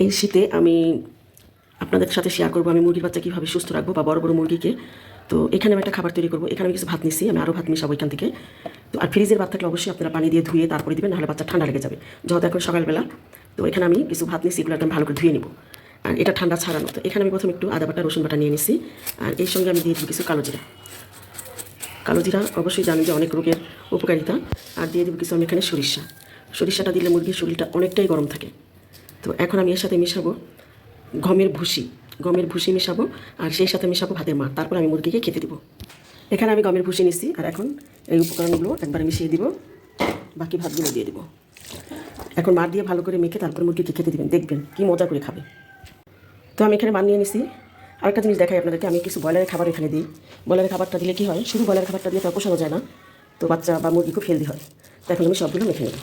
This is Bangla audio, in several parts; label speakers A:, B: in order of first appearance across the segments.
A: এই শীতে আমি আপনাদের সাথে শেয়ার করবো আমি মুরগির বাচ্চা কীভাবে সুস্থ রাখবো বা বড় বড় মুরগিকে। তো এখানে আমি একটা খাবার তৈরি করবো। এখানে আমি কিছু ভাত নিচ্ছি, আমি আরও ভাত মিশাবো এখান থেকে। তো আর ফ্রিজের ভাত থাকলে অবশ্যই আপনারা পানি দিয়ে ধুয়ে তারপরে দেবেন, নাহলে বাচ্চা ঠান্ডা লেগে যাবে। যেহেতু এখন সকালবেলা, তো এখানে আমি কিছু ভাত নিচ্ছি, এগুলো একদম ভালো করে ধুয়ে নিব। আর এটা ঠান্ডা ছাড়ানো। তো এখানে আমি প্রথমে একটু আদা বাটা রসুন বাটা নিয়ে নিচ্ছি। আর এর সঙ্গে আমি দিয়ে দিই কিছু কালো জিরা। কালো জিরা অবশ্যই জানি যে অনেক রোগের উপকারিতা। আর দিয়ে দেবো কিছু আমি এখানে সরিষা। সরিষাটা দিলে মুরগির শরীরটা অনেকটাই গরম থাকে। তো এখন আমি এর সাথে মিশাবো গমের ভুসি মিশাবো, আর সেই সাথে মিশাবো ভাতের মার। তারপর আমি মুরগিকে খেতে দিব। এখানে আমি গমের ভুসি নিচ্ছি, আর এখন এই উপকরণগুলো একবার মিশিয়ে দিব, বাকি ভাতগুলো দিয়ে দিব। এখন মার দিয়ে ভালো করে মেখে তারপর মুরগিকে খেতে দিবেন, দেখবেন কি মজা করে খাবে। তো আমি এখানে মার নিয়ে নিচ্ছি। আরেকটা জিনিস দেখাই আপনাদেরকে, আমি কিছু ব্রয়লারের খাবার এখানে দিই। ব্রয়লারের খাবারটা দিলে কী হয়, শুধু ব্রয়লার খাবারটা দিয়ে তো পোষানো যায় না, তো বাচ্চা বা মুরগি খুব হেলদি হয়। তো এখন আমি সবগুলো মেখে নেব।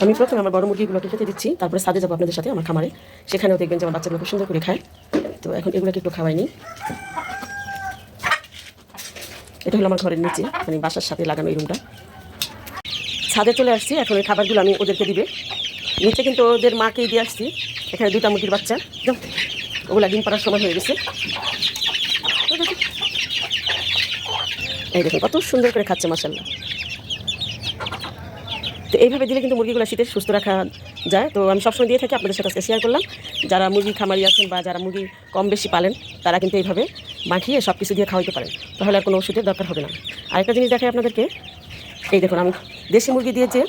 A: আমি প্রথমে আমার বড় মুরগিগুলোকে খেতে দিচ্ছি, তারপরে সাথে যাবো আপনাদের সাথে আমার খামারে, সেখানেও দেখবেন যে আমার বাচ্চাগুলো খুব সুন্দর করে খায়। তো এখন এগুলোকে একটু খাওয়াই নিই। এটা হলো আমার ঘরের নিচে, মানে বাসার সাথে লাগানো এই রুমটা। ছাদে চলে আসছি, এখন এই খাবারগুলো আমি ওদেরকে দিবে। নিচে কিন্তু ওদের মাকেই দিয়ে আসছি। এখানে দুটা মুরগির বাচ্চা, ওগুলা ডিম পাড়ার সময় হয়ে গেছে। এই দেখুন কত সুন্দর করে খাচ্ছে মাশাআল্লাহ। তো এইভাবে দিলে কিন্তু মুরগিগুলো শীতে সুস্থ রাখা যায়। তো আমি সবসময় দিয়ে থাকি, আপনাদের সাথে আজকে শেয়ার করলাম। যারা মুরগি খামারি আছেন বা যারা মুরগি কম বেশি পালেন, তারা কিন্তু এইভাবে মাখিয়ে সব কিছু দিয়ে খাওয়াইতে পারেন, তাহলে আর কোনো ওষুধের দরকার হবে না। আরেকটা জিনিস দেখাই আপনাদেরকে, এই দেখুন আমি দেশি মুরগি দিয়ে যে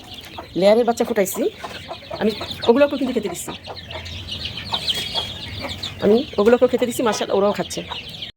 A: লেয়ারের বাচ্চা ফুটাইছি, আমি ওগুলোকেও কিন্তু খেতে দিচ্ছি। মাশাআল্লাহ ওরাও খাচ্ছে।